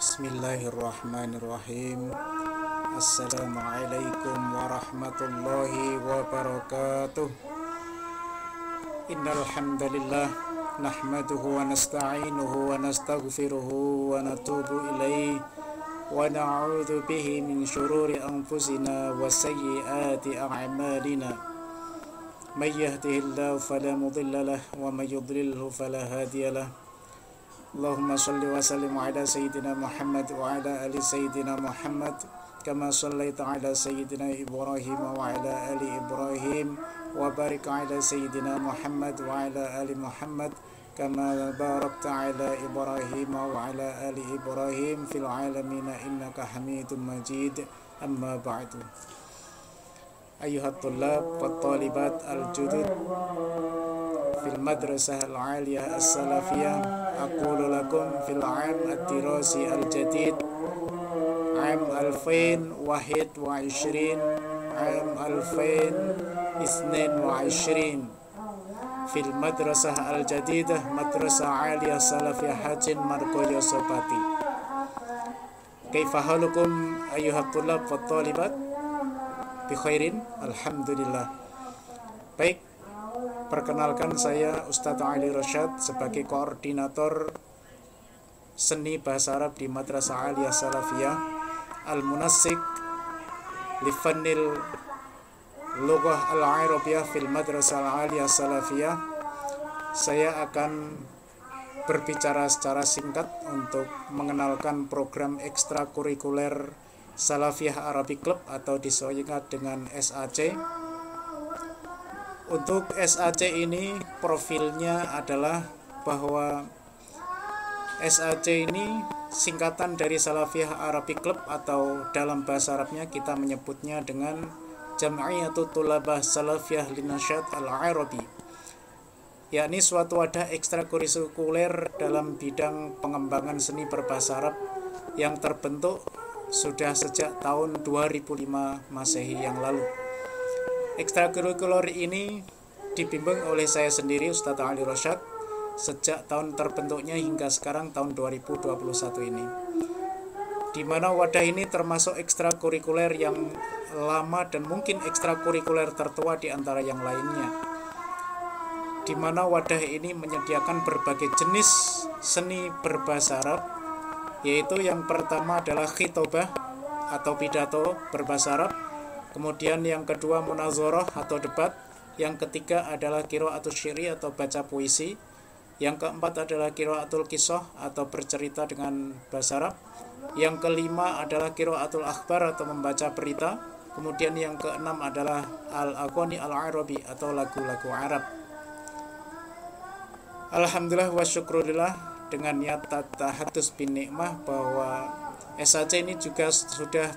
Bismillahirrahmanirrahim. Assalamualaikum warahmatullahi wabarakatuh. Innal hamdalillah nahmaduhu wa nasta'inuhu wa nastaghfiruhu wa natubu ilaihi wa na'udzu bihi min shururi anfusina wa sayyiati a'malina. May yahdihillahu fala mudilla lahu wa may yudlilhu fala hadiya lahu. Allahumma salli wa sallim ala sayyidina Muhammad wa ala ali sayyidina Muhammad kama sallaita ala sayyidina Ibrahim wa ala ali Ibrahim wa barik ala sayyidina Muhammad wa ala ali Muhammad kama barakta ala Ibrahim wa ala ali Ibrahim fil alamin innaka Hamidum Majid. Amma ba'du. Ayuhat tullab wa talibat al-judud fil madrasah al-aliyah as-salafiyah, aqulu lakum fil 'am ad-dirasi al-jadid 'am 2021 'am 2022 fil madrasah al-jadidah madrasah aliyah salafiyah Hajin Margoyo Sopati. Kaifa halukum ayuhat tullab wa talibat? Bi khairin, alhamdulillah. Baik, perkenalkan saya Ustadz Ali Rosyad sebagai koordinator seni bahasa Arab di Madrasah Aliyah Salafiyah Al-Munassik li Fannil Lughah Al-Arabiyah fil Madrasah Aliyah Salafiyah. Saya akan berbicara secara singkat untuk mengenalkan program ekstrakurikuler Salafiyah Arabic Club atau disingkat dengan SAC. Untuk SAC ini profilnya adalah bahwa SAC ini singkatan dari Salafiyah Arabic Club atau dalam bahasa Arabnya kita menyebutnya dengan Jam'iyatul Tulabah Salafiyah Linasyad Al-Arabi, yakni suatu wadah ekstrakurikuler dalam bidang pengembangan seni berbahasa Arab yang terbentuk sudah sejak tahun 2005 Masehi yang lalu. Ekstrakurikuler ini dibimbing oleh saya sendiri Ustadz Ali Rosyad sejak tahun terbentuknya hingga sekarang tahun 2021 ini, di mana wadah ini termasuk ekstrakurikuler yang lama dan mungkin ekstrakurikuler tertua di antara yang lainnya, di mana wadah ini menyediakan berbagai jenis seni berbahasa Arab, yaitu yang pertama adalah khitobah atau pidato berbahasa Arab, kemudian yang kedua munazarah atau debat, yang ketiga adalah qiraatul syiri atau baca puisi, yang keempat adalah qiraatul qisah atau bercerita dengan bahasa Arab, yang kelima adalah qiraatul akhbar atau membaca berita, kemudian yang keenam adalah al-aghani al-arabi atau lagu-lagu Arab. Alhamdulillah wa syukurillah, dengan niat tahadus bin nikmah bahwa SAC ini juga sudah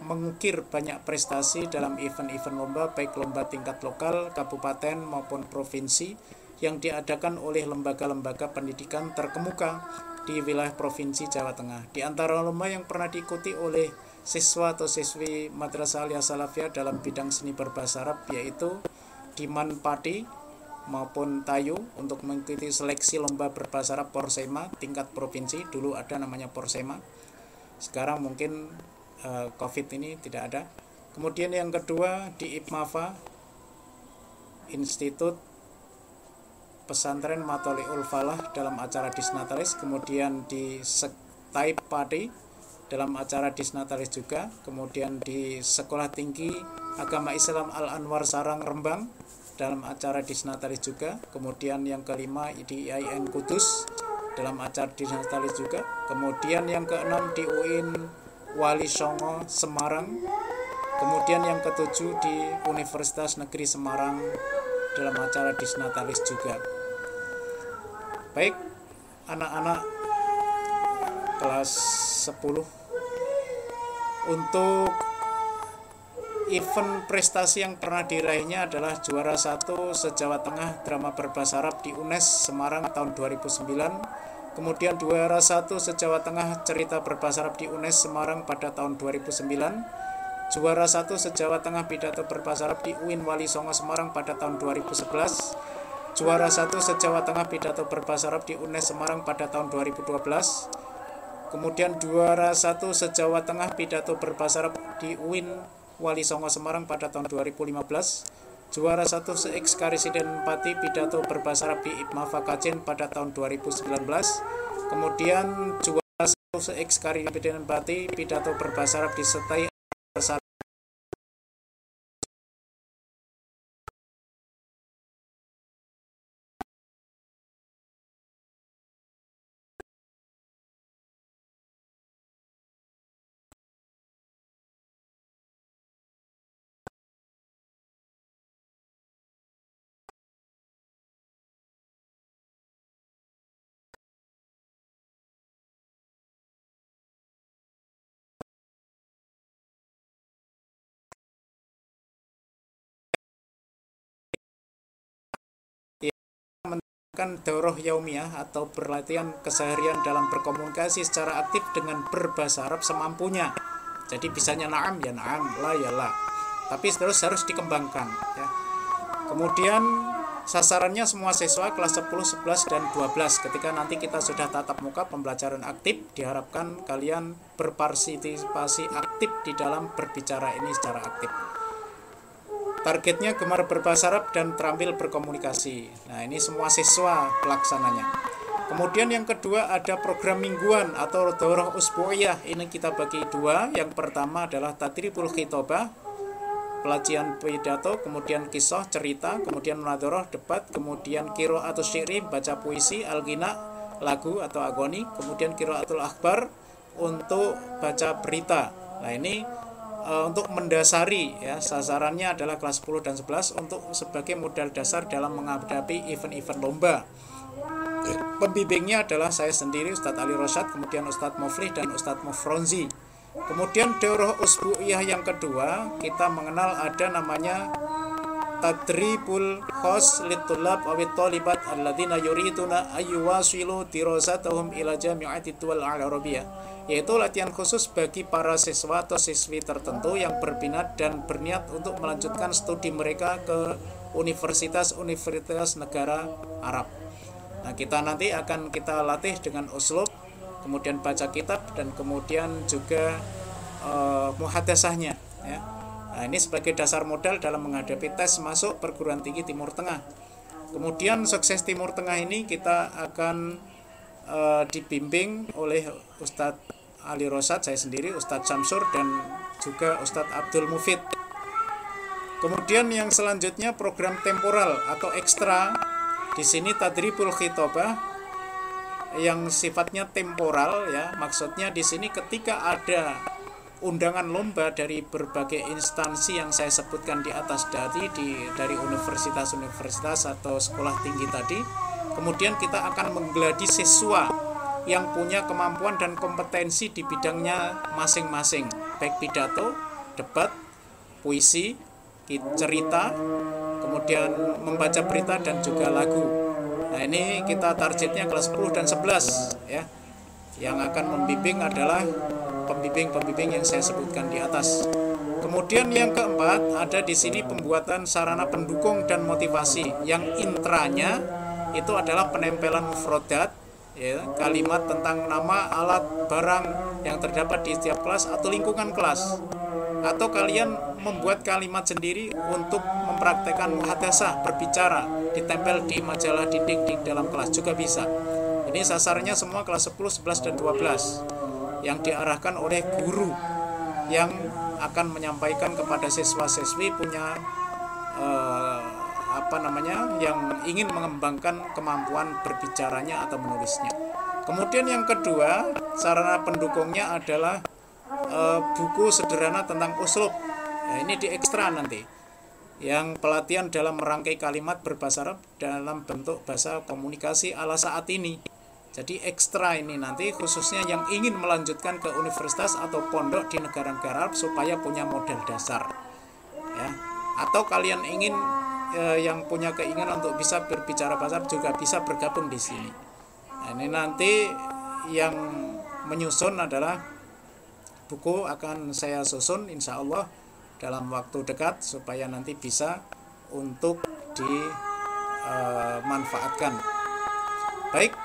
mengukir banyak prestasi dalam event-event lomba, baik lomba tingkat lokal, kabupaten maupun provinsi yang diadakan oleh lembaga-lembaga pendidikan terkemuka di wilayah provinsi Jawa Tengah. Di antara lomba yang pernah diikuti oleh siswa atau siswi Madrasah Aliyah Salafiyah dalam bidang seni berbahasa Arab yaitu Diman Pati maupun Tayu untuk mengikuti seleksi lomba berbahasa Arab Porsema tingkat provinsi. Dulu ada namanya Porsema, sekarang mungkin COVID ini tidak ada. Kemudian yang kedua di IPMAFA, Institut Pesantren Matoli'ul Falah dalam acara Disnatalis. Kemudian di Sektaib Pati dalam acara Disnatalis juga. Kemudian di Sekolah Tinggi Agama Islam Al-Anwar Sarang Rembang dalam acara Disnatalis juga. Kemudian yang kelima di IAIN Kudus dalam acara Disnatalis juga. Kemudian yang keenam di UIN Wali Songo Semarang. Kemudian yang ketujuh di Universitas Negeri Semarang dalam acara Disnatalis juga. Baik, anak-anak kelas 10, untuk event prestasi yang pernah diraihnya adalah juara 1 se-Jawa Tengah drama berbahasa Arab di UNES Semarang tahun 2009. Kemudian juara 1 se-Jawa Tengah cerita berbahasa Arab di UNES Semarang pada tahun 2009. Juara 1 se-Jawa Tengah pidato berbahasa Arab di UIN Wali Songo Semarang pada tahun 2011. Juara 1 se-Jawa Tengah pidato berbahasa Arab di UNES Semarang pada tahun 2012. Kemudian juara 1 se-Jawa Tengah pidato berbahasa Arab di UIN Wali Songo Semarang pada tahun 2015. Juara 1 se-Ex-Karesiden Pati pidato berbahasa Arab di IPMA Fakajen pada tahun 2019. Kemudian juara 1 se-Ex-Karesiden Pati pidato berbahasa Arab di Setai daurah yaumiyah atau berlatihan keseharian dalam berkomunikasi secara aktif dengan berbahasa Arab semampunya. Jadi bisanya na'am ya na'am, la ya la. Tapi terus harus dikembangkan ya. Kemudian sasarannya semua siswa kelas 10, 11 dan 12. Ketika nanti kita sudah tatap muka pembelajaran aktif, diharapkan kalian berpartisipasi aktif di dalam berbicara ini secara aktif. Targetnya gemar berbahasa Arab dan terampil berkomunikasi. Nah, ini semua siswa pelaksananya. Kemudian yang kedua ada program mingguan atau daurah usbu'iyah. Ini kita bagi dua. Yang pertama adalah tadribul khitobah, pelatihan pidato, kemudian kisah, cerita, kemudian munadharah, debat, kemudian qiraatus syi'ri, baca puisi, al-ghina, lagu atau agoni, kemudian qiraatul akhbar untuk baca berita. Nah, ini untuk mendasari ya, sasarannya adalah kelas 10 dan 11 untuk sebagai modal dasar dalam menghadapi event-event lomba. Pembimbingnya adalah saya sendiri, Ustadz Ali Rosyad, kemudian Ustadz Muflih dan Ustadz Mufronzi. Kemudian daurah usbu'iyah yang kedua, kita mengenal ada namanya tadribul khos litulab awit talibat alladzina yuriduna ayyuwasilu dirasatahum ila jami'ati duwal al-arabiyah, yaitu latihan khusus bagi para siswa atau siswi tertentu yang berminat dan berniat untuk melanjutkan studi mereka ke universitas-universitas negara Arab. Nah, kita nanti akan kita latih dengan uslub, kemudian baca kitab, dan kemudian juga muhadasahnya ya. Nah, ini sebagai dasar modal dalam menghadapi tes masuk perguruan tinggi Timur Tengah. Kemudian sukses Timur Tengah ini kita akan dibimbing oleh Ustadz Ali Rosyad, saya sendiri, Ustadz Syamsur, dan juga Ustadz Abdul Mufid. Kemudian yang selanjutnya program temporal atau ekstra. Di sini tadribul khitobah yang sifatnya temporal ya. Maksudnya di sini ketika ada undangan lomba dari berbagai instansi yang saya sebutkan di atas tadi, dari universitas-universitas atau sekolah tinggi tadi, kemudian kita akan menggeladi siswa yang punya kemampuan dan kompetensi di bidangnya masing-masing, baik pidato, debat, puisi, cerita, kemudian membaca berita dan juga lagu. Nah, ini kita targetnya kelas 10 dan 11 ya. Yang akan membimbing adalah pembimbing-pembimbing yang saya sebutkan di atas. Kemudian yang keempat ada di sini pembuatan sarana pendukung dan motivasi. Yang intranya itu adalah penempelan mufrodat ya, kalimat tentang nama, alat, barang yang terdapat di setiap kelas atau lingkungan kelas. Atau kalian membuat kalimat sendiri untuk mempraktekkan muhadasah, berbicara, ditempel di majalah dinding di dalam kelas juga bisa. Ini sasarannya semua kelas 10, 11 dan 12 yang diarahkan oleh guru yang akan menyampaikan kepada siswa-siswi punya yang ingin mengembangkan kemampuan berbicaranya atau menulisnya. Kemudian yang kedua, sarana pendukungnya adalah buku sederhana tentang uslub. Nah, ini di ekstra nanti. Yang pelatihan dalam merangkai kalimat berbahasa Arab dalam bentuk bahasa komunikasi ala saat ini. Jadi ekstra ini nanti khususnya yang ingin melanjutkan ke universitas atau pondok di negara-negara Arab supaya punya modal dasar ya. Atau kalian ingin yang punya keinginan untuk bisa berbicara bahasa Arab juga bisa bergabung di sini. Nah, ini nanti yang menyusun adalah buku akan saya susun insya Allah dalam waktu dekat supaya nanti bisa untuk dimanfaatkan. Baik,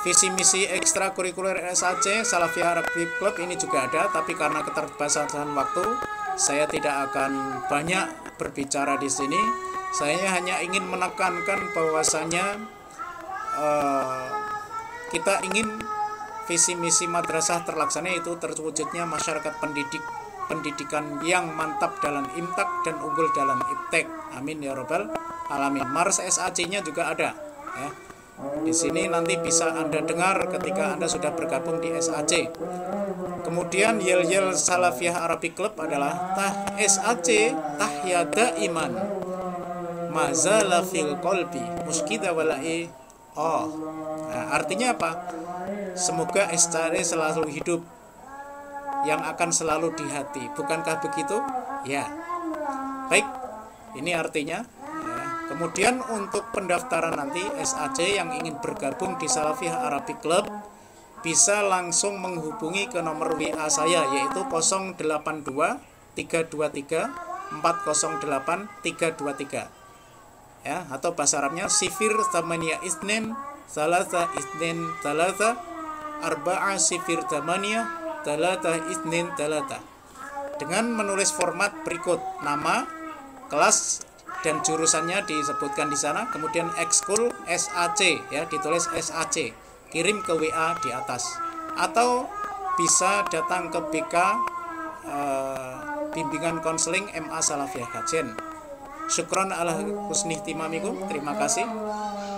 Visi misi ekstrakurikuler SAC Salafiyah Arabic Club ini juga ada, tapi karena keterbatasan waktu, saya tidak akan banyak berbicara di sini. Saya hanya ingin menekankan bahwasanya kita ingin visi misi madrasah terlaksana, itu terwujudnya masyarakat pendidikan yang mantap dalam imtak dan unggul dalam iptek. Amin ya robbal alamin. Mars SAC-nya juga ada ya. Di sini nanti bisa Anda dengar ketika Anda sudah bergabung di SAC. Kemudian Yel-Yel Salafiyah Arabic Club adalah SAC tahya daiman mazala fil qalbi muskida walai. Artinya apa? Semoga SAC selalu hidup, yang akan selalu di hati. Bukankah begitu? Ya. Baik, ini artinya. Kemudian untuk pendaftaran nanti SAC yang ingin bergabung di Salafiyah Arabic Club bisa langsung menghubungi ke nomor WA saya, yaitu 082 323 408 323 ya, atau bahasa Arabnya sifir tamania isnin salasa isnin talata arba'a sifir tamania talata isnin talata, dengan menulis format berikut: nama, kelas dan jurusannya disebutkan di sana, kemudian ekskul SAC ya, ditulis SAC, kirim ke WA di atas, atau bisa datang ke BK bimbingan konseling MA Salafiyah Kajen. Syukron ala husni ihtimamikum, terima kasih.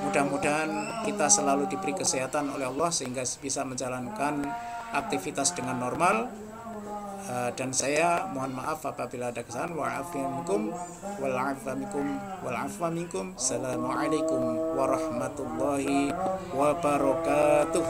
Mudah-mudahan kita selalu diberi kesehatan oleh Allah sehingga bisa menjalankan aktivitas dengan normal. Dan saya mohon maaf apabila ada kesalahan. Wa'afiaminkum wal'afwa minkum. Assalamualaikum warahmatullahi wabarakatuh.